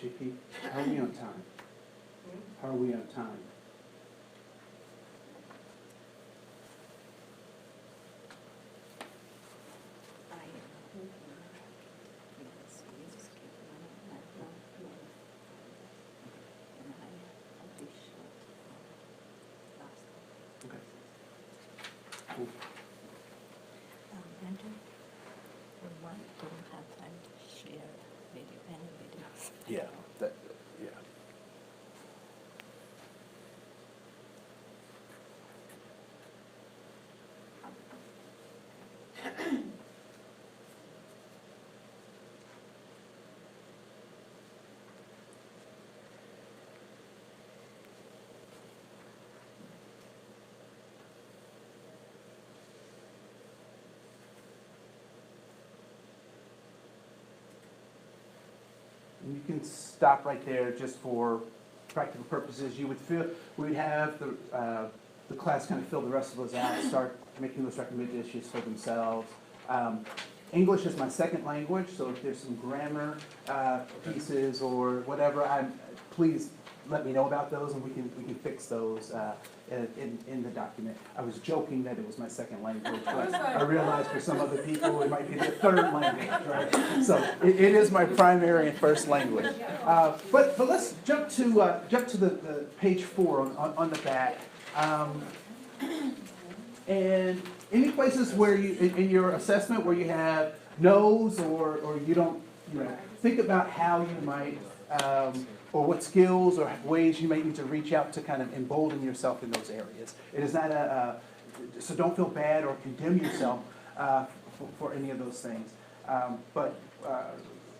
JP, how are we on time? How are we on time? Okay. Cool. Andrew, we don't have time to share any videos. Yeah, yeah. And you can stop right there just for practical purposes. You would feel, we would have the class kind of fill the rest of those out, start making those recommendations for themselves. English is my second language, so if there's some grammar pieces or whatever, please let me know about those, and we can fix those in the document. I was joking that it was my second language, but I realized for some other people it might be their third language, right? So it is my primary and first language. But let's jump to the page 4 on the back. And any places where you, in your assessment, where you have no's or you don't, think about how you might, or what skills or ways you may need to reach out to kind of embolden yourself in those areas. It is not so don't feel bad or condemn yourself for any of those things. But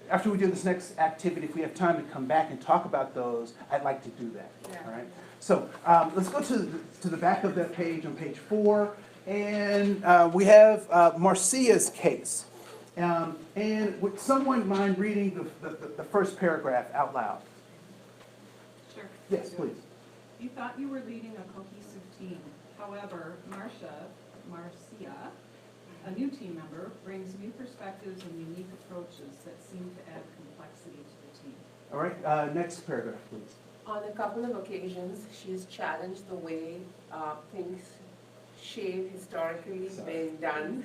after we do this next activity, if we have time to come back and talk about those, I'd like to do that. Yeah. All right. So let's go to the back of that page on page 4, and we have Marcia's case. And would someone mind reading the first paragraph out loud? Sure. Yes, please. You thought you were leading a cohesive team. However, Marcia, a new team member, brings new perspectives and unique approaches that seem to add complexity to the team. All right, next paragraph, please. On a couple of occasions, she's challenged the way things should historically been done,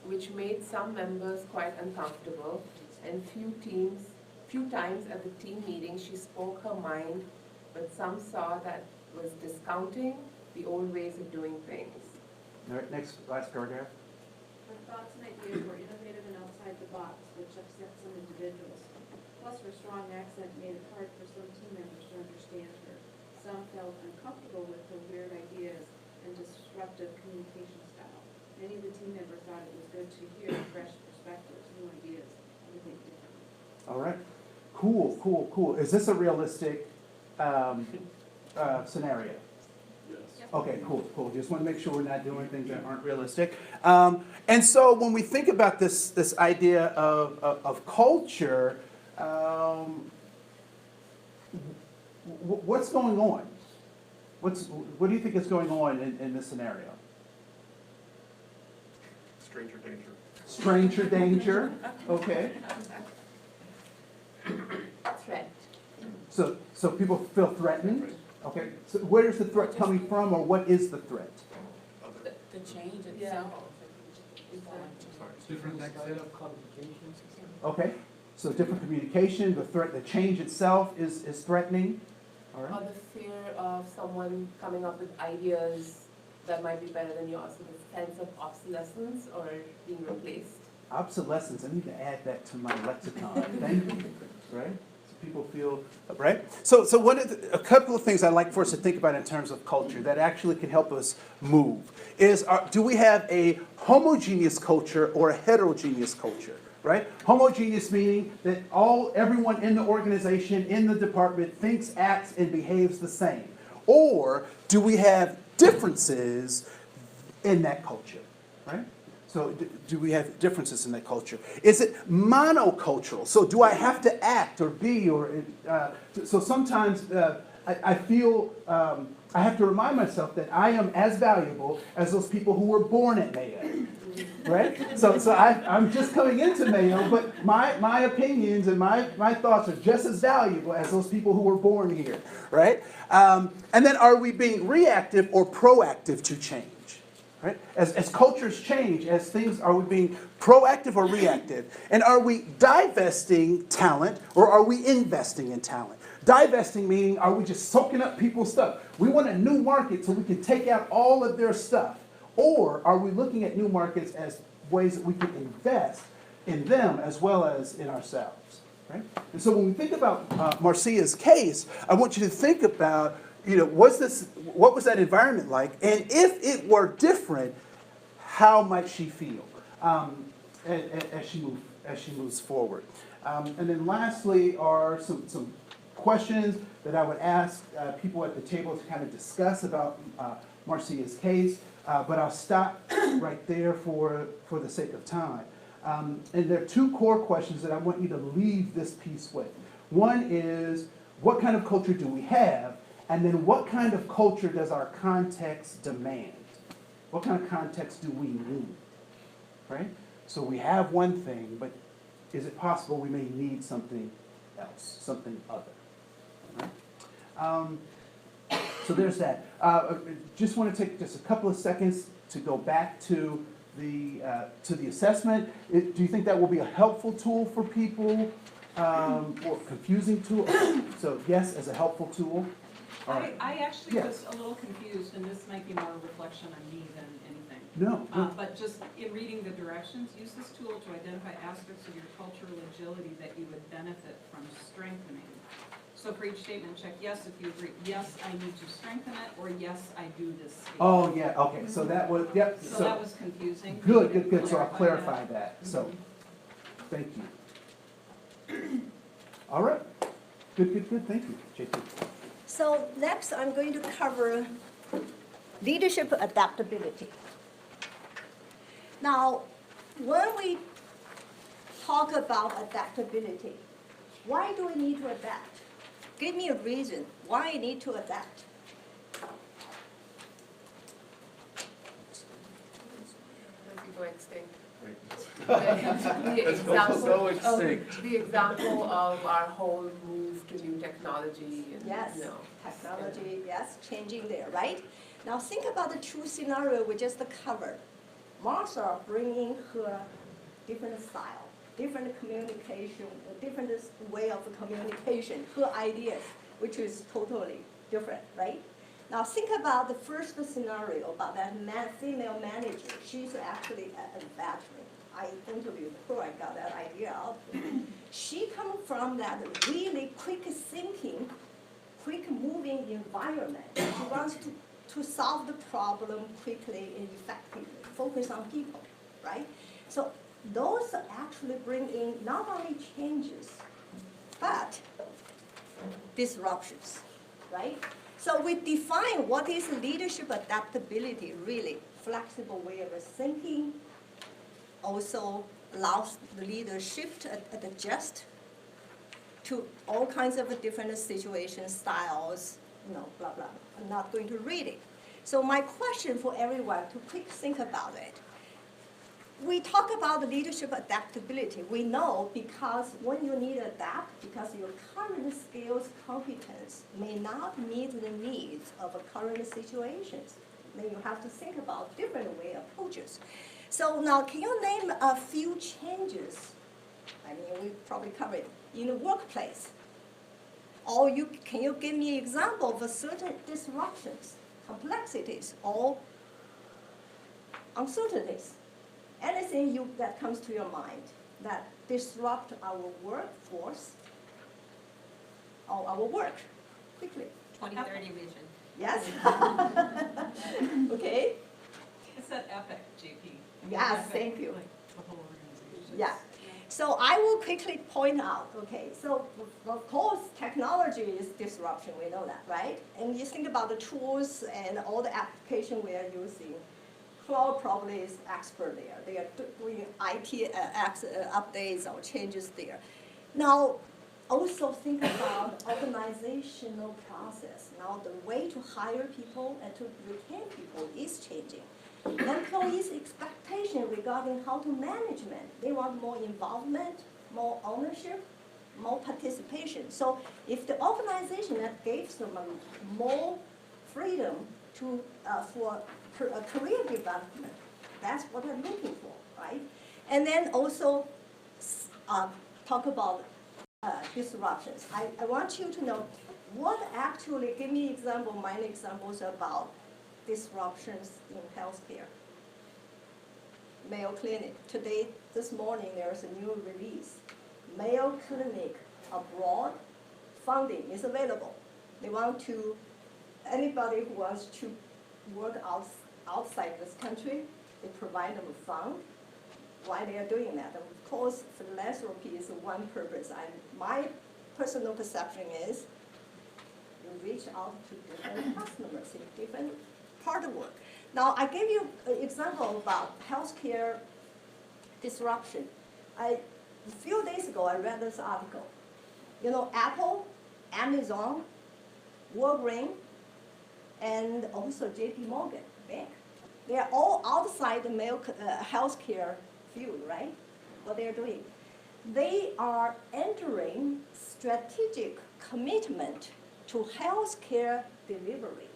which made some members quite uncomfortable. And few times at the team meeting, she spoke her mind, but some saw that was discounting the old ways of doing things. All right, last paragraph. Her thoughts and ideas were innovative and outside the box, which upset some individuals. Plus, her strong accent made it hard for some team members to understand her. Some felt uncomfortable with her weird ideas and disruptive communication style. Many of the team members thought it was good to hear fresh perspectives, new ideas, and to think differently. All right. Cool. Is this a realistic scenario? Yes. Okay, cool. Just want to make sure we're not doing things that aren't realistic. And so when we think about this idea of culture, what's going on? What do you think is going on in this scenario? Stranger danger. Stranger danger. Okay. Threat. So people feel threatened. Okay. So where is the threat coming from, or what is the threat? The change Yeah. itself. Different set of qualifications. Okay. So different communication. The change itself is threatening. All right. Or the fear of someone coming up with ideas that might be better than yours, so the sense of obsolescence or being replaced. Obsolescence. I need to add that to my lexicon. Thank you. Right. People feel, right? So a couple of things I'd like for us to think about in terms of culture that actually can help us move is, do we have a homogeneous culture or a heterogeneous culture, right? Homogeneous meaning that everyone in the organization, in the department thinks, acts, and behaves the same. Or do we have differences in that culture, right? So do we have differences in that culture? Is it monocultural? So do I have to act or be so sometimes I feel I have to remind myself that I am as valuable as those people who were born at Maya. right? So I'm just coming into Mayo, but my opinions and my thoughts are just as valuable as those people who were born here, right? And then are we being reactive or proactive to change? Right? As cultures change, as things, are we being proactive or reactive? And are we divesting talent or are we investing in talent? Divesting meaning, are we just soaking up people's stuff? We want a new market so we can take out all of their stuff. Or are we looking at new markets as ways that we can invest in them as well as in ourselves? Right? And so when we think about Marcia's case, I want you to think about, what was that environment like? And if it were different, how might she feel as she moves forward? And then lastly are some questions that I would ask people at the table to kind of discuss about Marcia's case, but I'll stop right there for the sake of time. And there are two core questions that I want you to leave this piece with. One is, what kind of culture do we have? And then what kind of culture does our context demand? What kind of context do we need? Right? So we have one thing, but is it possible we may need something else, something other? Right? So there's that. Just want to take just a couple of seconds to go back to the assessment. Do you think that will be a helpful tool for people or confusing tool? So yes, as a helpful tool. I actually Yeah. was a little confused, and this might be more a reflection on me than anything. No. But just in reading the directions, use this tool to identify aspects of your cultural agility that you would benefit from strengthening. So for each statement, check yes if you agree. Yes, I need to strengthen it, or yes, I do this. Oh, yeah, okay, so that was, yep. So that was confusing. Good, Maybe good, good, so I'll clarify that. that, so, thank you. All right, good, thank you, JP. So next, I'm going to cover leadership adaptability. Now, when we talk about adaptability, why do we need to adapt? Give me a reason why I need to adapt. Go extinct. So extinct. The example of our whole move to new technology and, Yes, you know, technology, yes, changing there, right? Now think about the two scenarios we just covered. Martha bringing her different style, different communication, a different way of communication, her ideas, which is totally different, right? Now think about the first scenario about that female manager. She's actually a veteran. I interviewed her, I got that idea out. She comes from that really quick thinking, quick moving environment. She wants to solve the problem quickly and effectively, focus on people, right? So those actually bring in not only changes, but disruptions, right? So we define what is leadership adaptability, really flexible way of thinking, also allows the leader shift and adjust to all kinds of different situations, styles, blah, blah. I'm not going to read it. So my question for everyone to quick think about it. We talk about the leadership adaptability. We know because when you need to adapt, because your current skills, competence may not meet the needs of current situations, then you have to think about different way approaches. So now, can you name a few changes? I mean, we probably covered it in the workplace. Or can you give me an example of certain disruptions, complexities, or uncertainties? Anything that comes to your mind that disrupt our workforce or our work quickly. 2030 vision. Yes. Okay. It's that epic, JP. Yes, Epic, thank you. like the whole organization. Yeah. So I will quickly point out, okay, so of course technology is disruption, we know that, right? And you think about the tools and all the application we are using. Cloud probably is expert there. They are doing IT updates or changes there. Now, also think about organizational process. Now, the way to hire people and to retain people is changing. employees' expectation regarding how to management. They want more involvement, more ownership, more participation. So if the organization that gives them more freedom to, for career development, that's what I'm looking for, right? And then also talk about disruptions. I want you to know what actually, give me example, minor examples about disruptions in healthcare. Mayo Clinic, this morning, there's a new release. Mayo Clinic abroad, funding is available. They want to, anybody who wants to work outside this country, they provide them a fund. Why they are doing that? Of course, philanthropy is one purpose. My personal perception is you reach out to different customers in different part of work. Now, I gave you an example about healthcare disruption. A few days ago, I read this article. You know, Apple, Amazon, Walgreens, and also J.P. Morgan Bank. They are all outside the healthcare field, right? What they are doing. They are entering strategic commitment to healthcare delivery.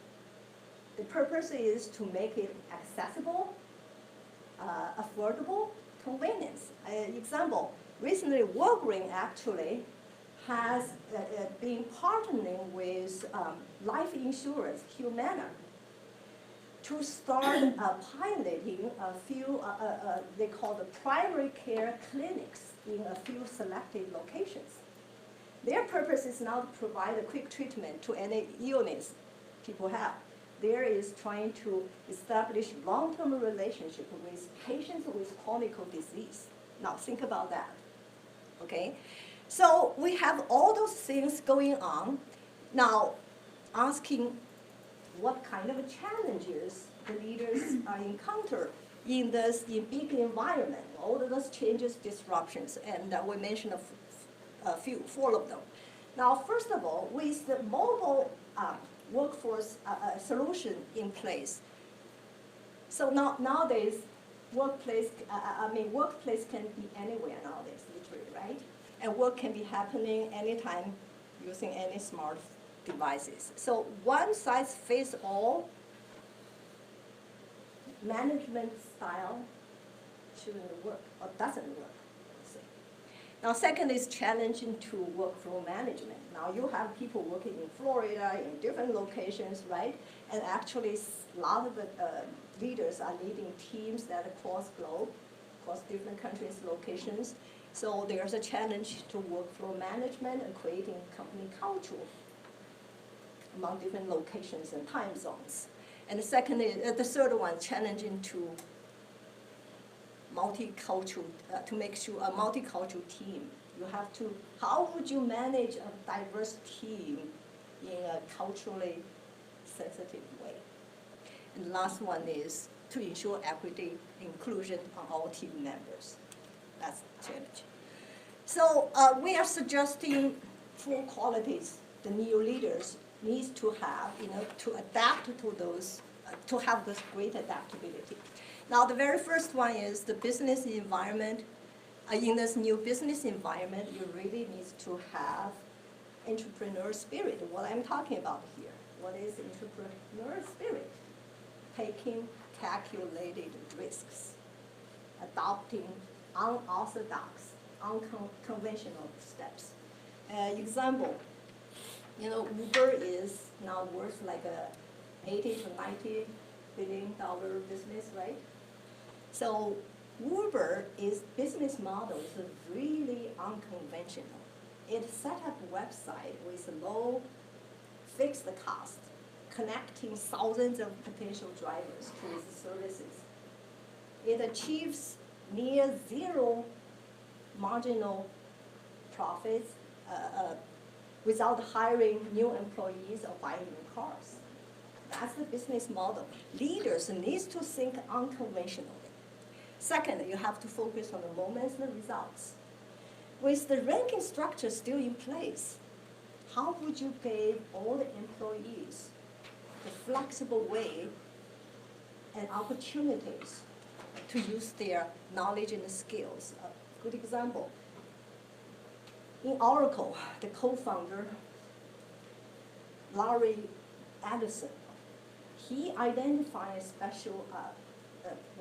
The purpose is to make it accessible, affordable, convenience. Example, recently Walgreens actually has been partnering with life insurance, Humana, to start piloting a few, they call the primary care clinics in a few selected locations. Their purpose is not to provide a quick treatment to any illness people have. There is trying to establish long-term relationship with patients with chronic disease. Now think about that, okay? So we have all those things going on. Now, asking what kind of challenges the leaders encounter in big environment, all of those changes, disruptions, and we mentioned four of them. Now, first of all, with the mobile workforce solution in place, so nowadays, workplace can be anywhere nowadays, literally, right? And work can be happening anytime using any smart devices. So one size fits all management style shouldn't work or doesn't work. Now, second is challenging to workflow management. Now, you have people working in Florida, in different locations, right? And actually, a lot of the leaders are leading teams that across globe, across different countries, locations. So there's a challenge to workflow management and creating company culture among different locations and time zones. And the second is, the third one, challenging to multicultural, to make sure a multicultural team. You have to, how would you manage a diverse team in a culturally sensitive way? And the last one is to ensure equity, inclusion on all team members. That's the challenge. So we are suggesting 4 qualities the new leaders needs to have, to adapt to those, to have this great adaptability. Now, the very first one is the business environment. In this new business environment, you really need to have entrepreneur spirit. What I'm talking about here. What is entrepreneur spirit? Taking calculated risks, adopting unorthodox, unconventional steps. Example, Uber is now worth like a $80 to $90 billion business, right? So Uber business model is really unconventional. It set up a website with low fixed cost, connecting thousands of potential drivers to its services. It achieves near zero marginal profits without hiring new employees or buying new cars. That's the business model. Leaders need to think unconventionally. Second, you have to focus on the moments and the results. With the ranking structure still in place, how would you give all the employees the flexible way and opportunities to use their knowledge and skills. A good example, in Oracle, the co-founder, Larry Ellison, he identified special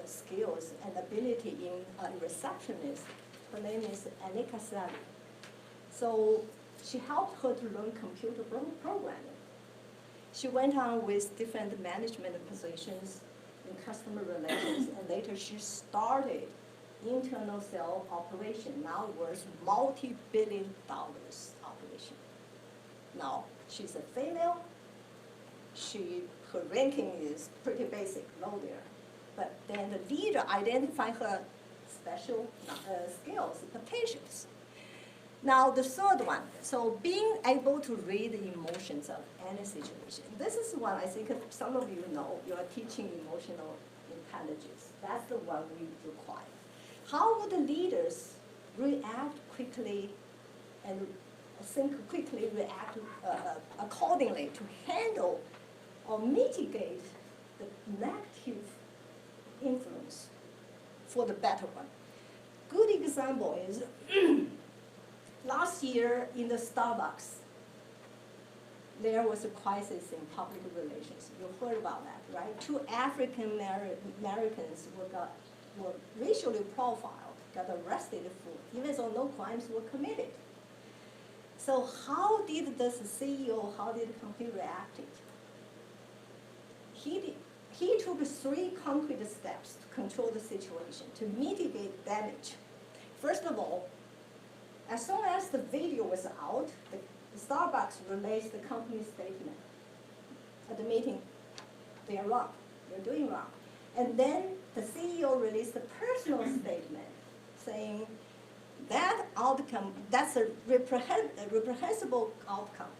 skills and ability in a receptionist. Her name is Anika Sally. So she helped her to learn computer programming. She went on with different management positions in customer relations, and later she started internal sales operation, now worth multi-billion dollars operation. Now, she's a female. Her ranking is pretty basic, low there. But then the leader identified her special skills, potentials. Now the third one, so being able to read the emotions of any situation. This is one I think some of you know, you are teaching emotional intelligence. That's the one we require. How would the leaders react quickly and think quickly, react accordingly to handle or mitigate the negative influence for the better one? Good example is last year in the Starbucks, there was a crisis in public relations. You heard about that, right? 2 African Americans were racially profiled, got arrested for, even though no crimes were committed. So how did the CEO, how did the company react? He took 3 concrete steps to control the situation, to mitigate damage. First of all, as soon as the video was out, the Starbucks released the company statement at the meeting. They are wrong. They're doing wrong. And then the CEO released a personal statement saying that outcome, that's a reprehensible outcome.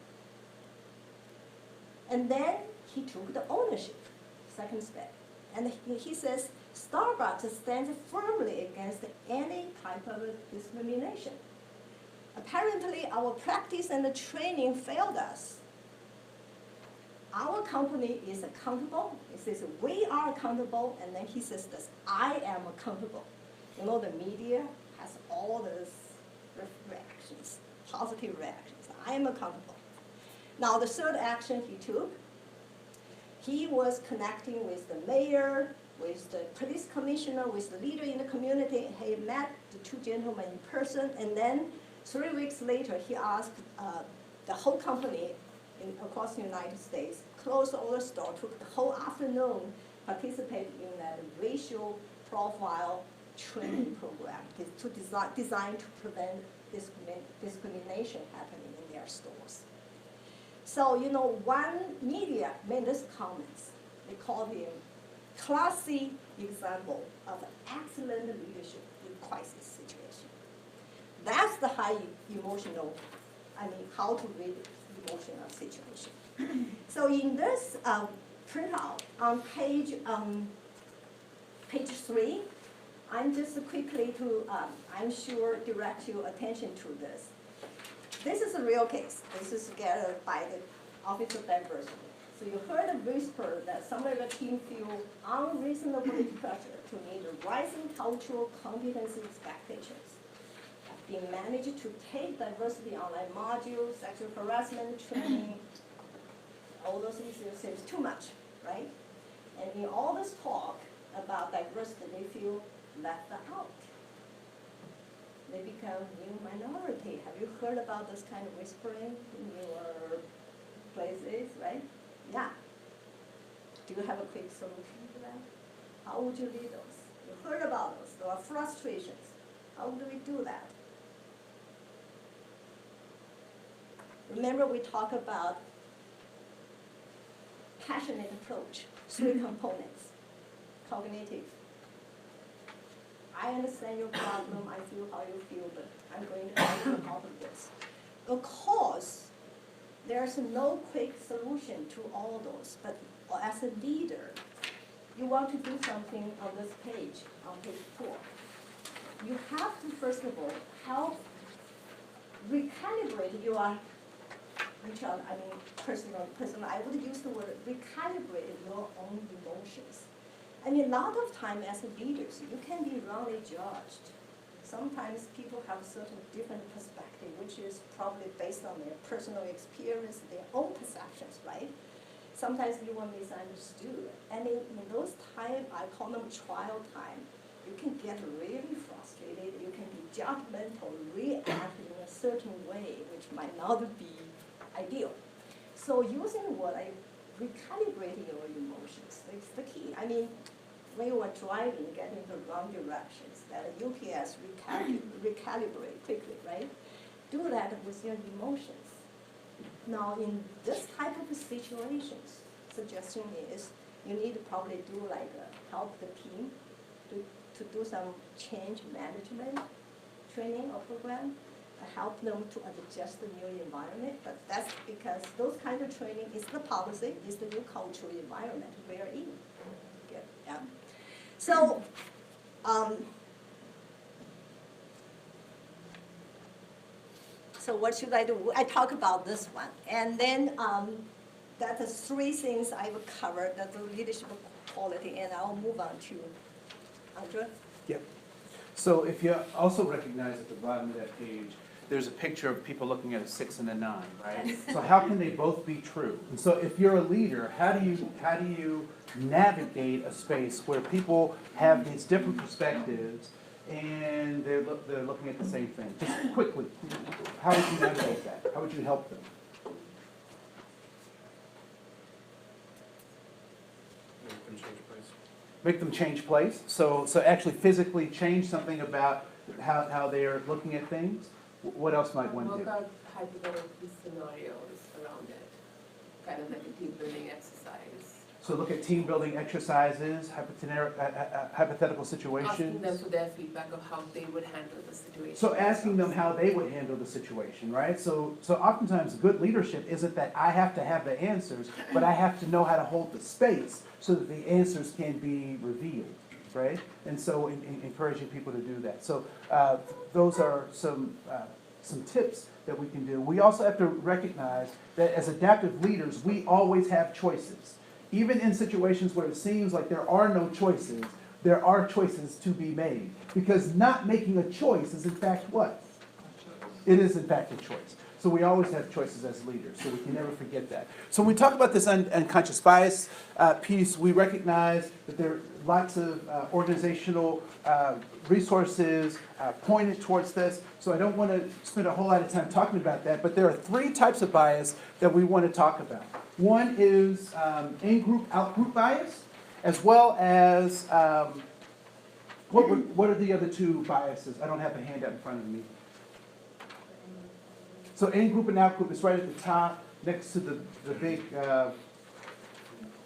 And then he took the ownership, second step. And he says, Starbucks stands firmly against any type of discrimination. Apparently, our practice and the training failed us. Our company is accountable. He says, we are accountable. And then he says this, I am accountable. You know, the media has all those reactions, positive reactions. I am accountable. Now, the third action he took, he was connecting with the mayor, with the police commissioner, with the leader in the community. He met the 2 gentlemen in person, and then 3 weeks later, he asked the whole company across the United States, closed all the stores, took the whole afternoon, participated in that racial profile training program designed to prevent discrimination happening in their stores. So, you know, one media made this comments. They called him classy example of excellent leadership in crisis situation. That's the high emotional, how to read emotional situation. So in this printout on page 3, I'm just quickly to, I'm sure, direct your attention to this. This is a real case. This is gathered by the Office of Diversity. So you heard a whisper that some of the team feel unreasonable pressure to meet the rising cultural competency expectations. Being managed to take diversity online modules, sexual harassment training, all those issues seems too much, right? And in all this talk about diversity, they feel left out. They become new minority. Have you heard about this kind of whispering in your places, right? Yeah. Do you have a quick solution to that? How would you lead those? You heard about those. There are frustrations. How do we do that? Remember we talked about passionate approach, 3 components, cognitive. I understand your problem, I feel how you feel, but I'm going to help you out of this. Of course, there's no quick solution to all those, but as a leader, you want to do something on this page, on page 4. You have to, first of all, help recalibrate your personal, I would use the word recalibrate your own emotions. I mean, a lot of time as leaders, you can be wrongly judged. Sometimes people have a certain different perspective, which is probably based on their personal experience, their own perceptions, right? Sometimes you are misunderstood. And in those times, I call them trial time, you can get really frustrated, you can be judgmental, react in a certain way, which might not be ideal. So using what I recalibrating your emotions is the key. I mean, when you are driving, getting the wrong directions, that a UPS recalibrate quickly, right? Do that with your emotions. Now, in this type of situations, suggestion is you need to probably do like help the team to do some change management training or program, help them to adjust the new environment. But that's because those kind of training is the policy, is the new cultural environment we're in. Yeah. So, so what should I do? I talk about this one, and then that's the three things I will cover. That's the leadership quality, and I'll move on to Andre. Yep. So if you also recognize at the bottom of that page, there's a picture of people looking at a 6 and a 9, right? Yes. So how can they both be true? And so if you're a leader, how do you navigate a space where people have these different perspectives and they're looking at the same thing? Just quickly, how would you navigate that? How would you help them? Make them change place. So actually physically change something about how they're looking at things. What else might one do? Work out hypothetical scenarios around it, kind of like a team building exercise. So look at team building exercises, hypothetical situations. Asking them for their feedback of how they would handle the situation. So asking them how they would handle the situation, right? So oftentimes good leadership isn't that I have to have the answers, but I have to know how to hold the space so that the answers can be revealed, right? And so encouraging people to do that. So those are some tips that we can do. We also have to recognize that as adaptive leaders, we always have choices. Even in situations where it seems like there are no choices, there are choices to be made. Because not making a choice is in fact what? It is in fact a choice. So we always have choices as leaders, so we can never forget that. So when we talk about this unconscious bias piece, we recognize that there are lots of organizational resources pointed towards this. So I don't want to spend a whole lot of time talking about that, but there are 3 types of bias that we want to talk about. One is in-group, out-group bias, as well as, what are the other 2 biases? I don't have the handout in front of me. So in-group and out-group is right at the top, next to the big, right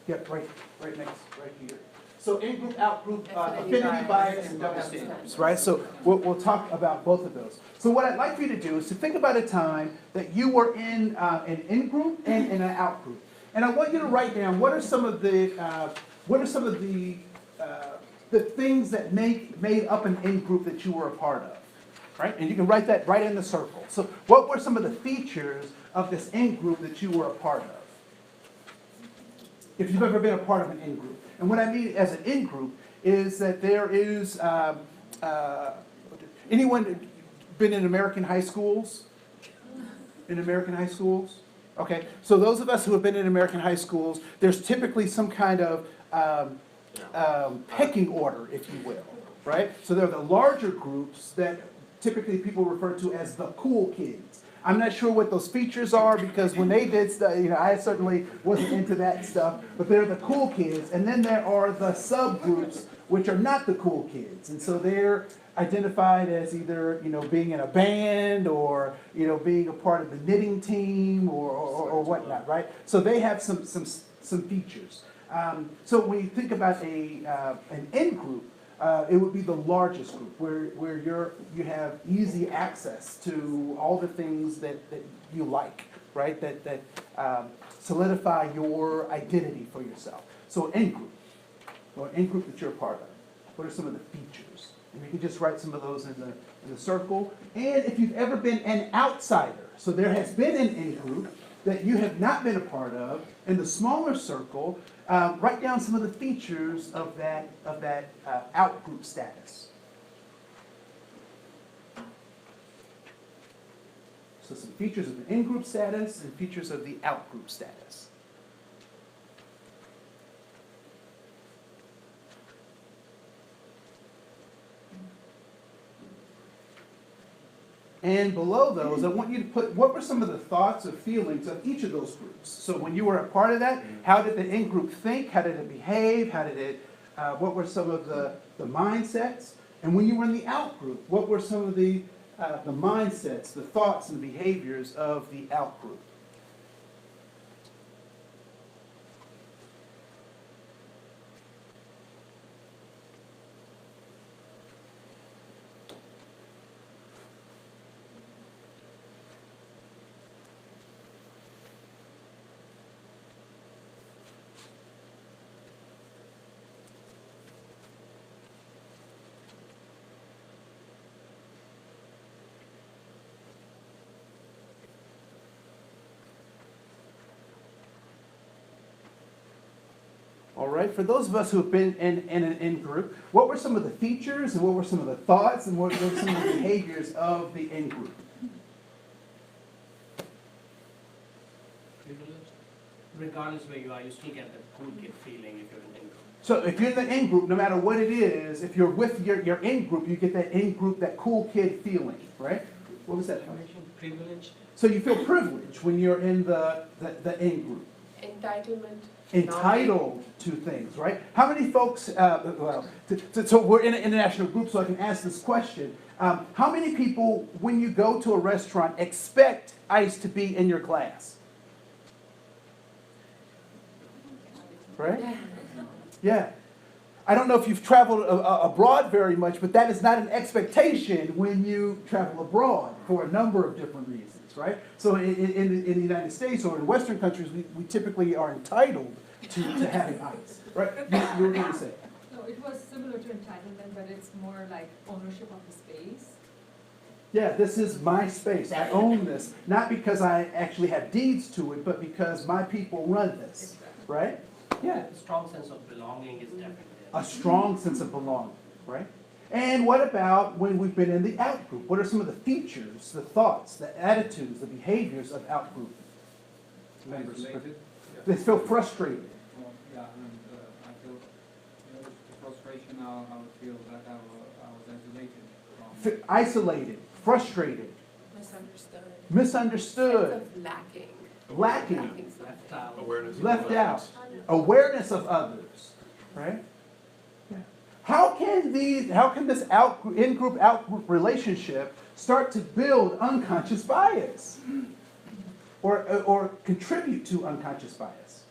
next, right here. So in-group, out-group, affinity bias, and double standards, right? So we'll talk about both of those. So what I'd like for you to do is to think about a time that you were in an in-group and in an out-group. And I want you to write down what are some of the things that made up an in-group that you were a part of. Right? And you can write that right in the circle. So what were some of the features of this in-group that you were a part of? If you've ever been a part of an in-group. And what I mean as an in-group is that there is, anyone been in American high schools? In American high schools? Okay, so those of us who have been in American high schools, there's typically some kind of pecking order, if you will, right? So there are the larger groups that typically people refer to as the cool kids. I'm not sure what those features are because when they did stuff, I certainly wasn't into that stuff, but they're the cool kids. And then there are the subgroups, which are not the cool kids. And so they're identified as either, being in a band or, being a part of the knitting team or whatnot, right? So they have some features. So when you think about an in-group, it would be the largest group where you have easy access to all the things that you like, right? That solidify your identity for yourself. So in-group, or in-group that you're a part of. What are some of the features? And you can just write some of those in the circle. And if you've ever been an outsider, so there has been an in-group, that you have not been a part of. In the smaller circle, write down some of the features of that out-group status. So some features of the in-group status and features of the out-group status. And below those, I want you to put, what were some of the thoughts or feelings of each of those groups? So when you were a part of that, how did the in-group think? How did it behave? How did it, what were some of the mindsets? And when you were in the out-group, what were some of the mindsets, the thoughts and behaviors of the out-group? All right, for those of us who have been in an in-group, what were some of the features and what were some of the thoughts and what were some of the behaviors of the in-group? Regardless where you are, you still get the cool kid feeling if you're in group. So if you're in the in-group, no matter what it is, if you're with your in-group, you get that in-group, that cool kid feeling, right? What was that? Privilege. So you feel privileged when you're in the in-group. Entitlement. Entitled to things, right? How many folks, so we're in an international group, so I can ask this question. How many people, when you go to a restaurant, expect ice to be in your glass? Right? Yeah. I don't know if you've traveled abroad very much, but that is not an expectation when you travel abroad for a number of different reasons, right? So in the United States or in Western countries, we typically are entitled to having ice, right? You were going to say. No, it was similar to entitlement, but it's more like ownership of the space. Yeah, this is my space. I own this, not because I actually have deeds to it, but because my people run this, right? Yeah. A strong sense of belonging is definitely A strong sense of belonging, right? And what about when we've been in the out-group? What are some of the features, the thoughts, the attitudes, the behaviors of out-group members? Isolated. They feel frustrated. Well, yeah, and I feel the frustration. I would feel that I was isolated. Isolated, frustrated, Misunderstood. misunderstood, Sense of lacking. lacking, left out. Awareness. left out, awareness of others, right? Yeah. How can this in-group, out-group relationship start to build unconscious bias? Or contribute to unconscious bias?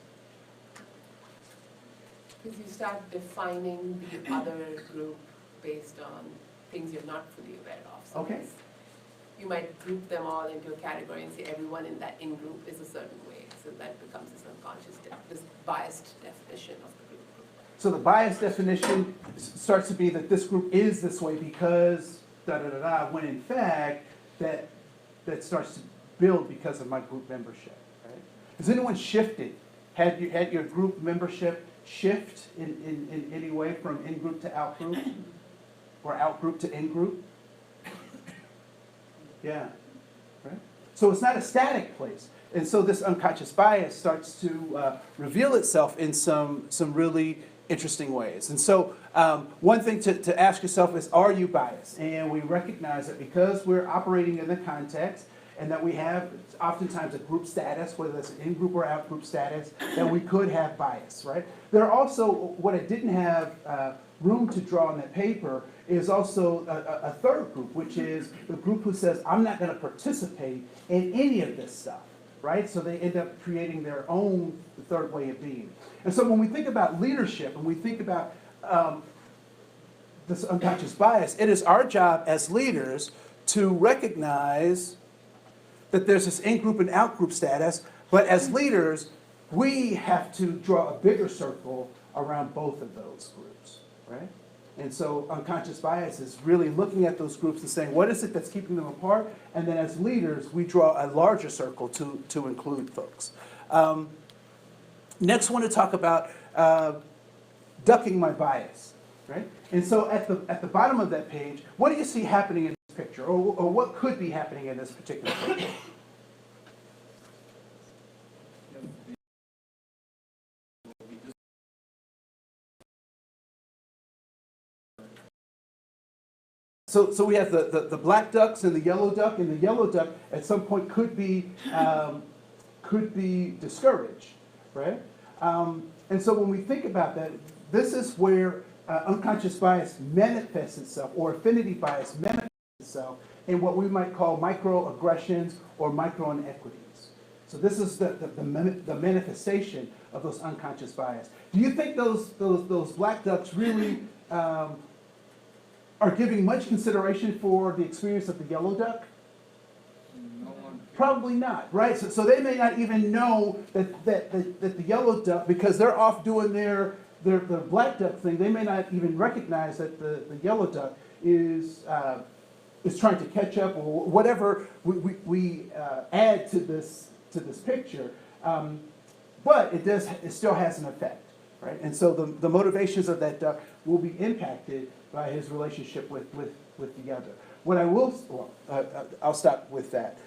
Because you start defining the other group based on things you're not fully aware of. So Okay. you might group them all into a category and say everyone in that in-group is a certain way. So that becomes this unconscious, this biased definition of the group. So the bias definition starts to be that this group is this way because da-da-da-da, when in fact that starts to build because of my group membership, right? Has anyone shifted? Had your group membership shift in any way from in-group to out-group? Or out-group to in-group? Yeah, right? So it's not a static place. And so this unconscious bias starts to reveal itself in some really interesting ways. And so one thing to ask yourself is, are you biased? And we recognize that because we're operating in the context and that we have oftentimes a group status, whether it's an in-group or out-group status, that we could have bias, right? There are also, what I didn't have room to draw on that paper is also a third group, which is the group who says, I'm not going to participate in any of this stuff, right? So they end up creating their own third way of being. And so when we think about leadership and we think about this unconscious bias, it is our job as leaders to recognize that there's this in-group and out-group status, but as leaders, we have to draw a bigger circle around both of those groups, right? And so unconscious bias is really looking at those groups and saying, what is it that's keeping them apart? And then as leaders, we draw a larger circle to include folks. Next, I want to talk about ducking my bias, right? And so at the bottom of that page, what do you see happening in this picture? Or what could be happening in this particular picture? So we have the black ducks and the yellow duck, and the yellow duck at some point could be discouraged, right? And so when we think about that, this is where unconscious bias manifests itself, or affinity bias manifests itself in what we might call microaggressions or micro-inequities. So this is the manifestation of those unconscious bias. Do you think those black ducks really are giving much consideration for the experience of the yellow duck? No one. Probably not, right? So they may not even know that the yellow duck, because they're off doing their black duck thing, they may not even recognize that the yellow duck is trying to catch up, or whatever we add to this picture. But it still has an effect, right? And so the motivations of that duck will be impacted by his relationship with the other. What I will, I'll stop with that.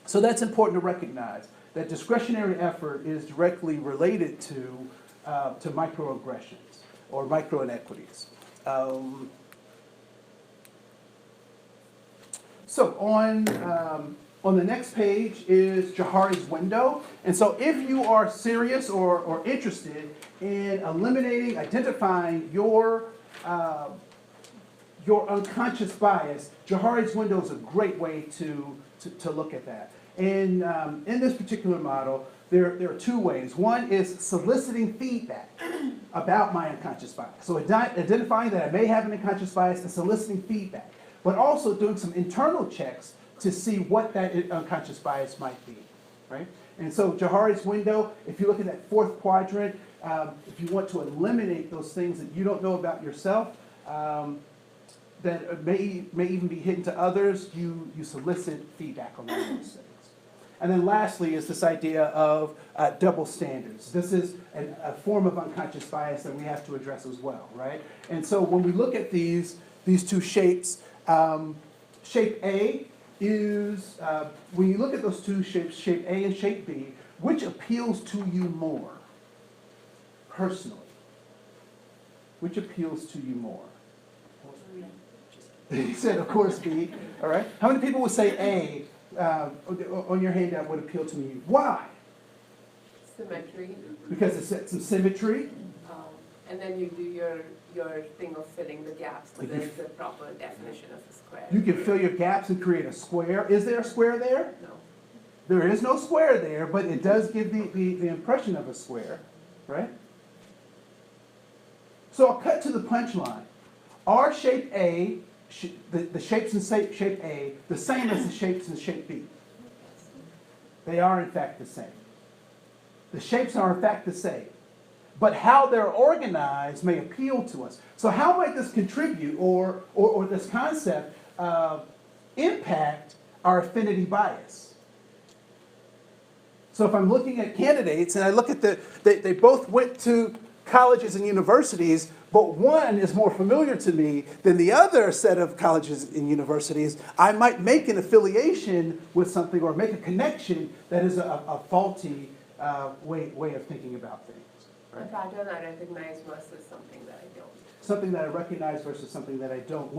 So that's important to recognize, that discretionary effort is directly related to microaggressions or micro-inequities. So on the next page is Johari's Window. And so if you are serious or interested in eliminating, identifying your unconscious bias, Johari's Window is a great way to look at that. And in this particular model, there are two ways. One is soliciting feedback about my unconscious bias. So identifying that I may have an unconscious bias and soliciting feedback, but also doing some internal checks to see what that unconscious bias might be, right? And so Johari's Window, if you look at that fourth quadrant, if you want to eliminate those things that you don't know about yourself, that may even be hidden to others, you solicit feedback on those things. And then lastly is this idea of double standards. This is a form of unconscious bias that we have to address as well, right? And so when we look at these two shapes, shape A is, when you look at those two shapes, shape A and shape B, which appeals to you more, personally? Which appeals to you more? He said, of course, B. All right. How many people would say A on your handout would appeal to me? Why? Symmetry. Because it's some symmetry. And then you do your thing of filling the gaps, so there's a proper definition of a square. You can fill your gaps and create a square. Is there a square there? No. There is no square there, but it does give the impression of a square, right? So I'll cut to the punchline. Are shape A, the shapes in shape A, the same as the shapes in shape B? They are in fact the same. The shapes are in fact the same. But how they're organized may appeal to us. So how might this contribute, or this concept impact our affinity bias? So if I'm looking at candidates and I look at they both went to colleges and universities, but one is more familiar to me than the other set of colleges and universities, I might make an affiliation with something or make a connection that is a faulty way of thinking about things. Right? A pattern I recognize versus something that I don't. Something that I recognize versus something that I don't. When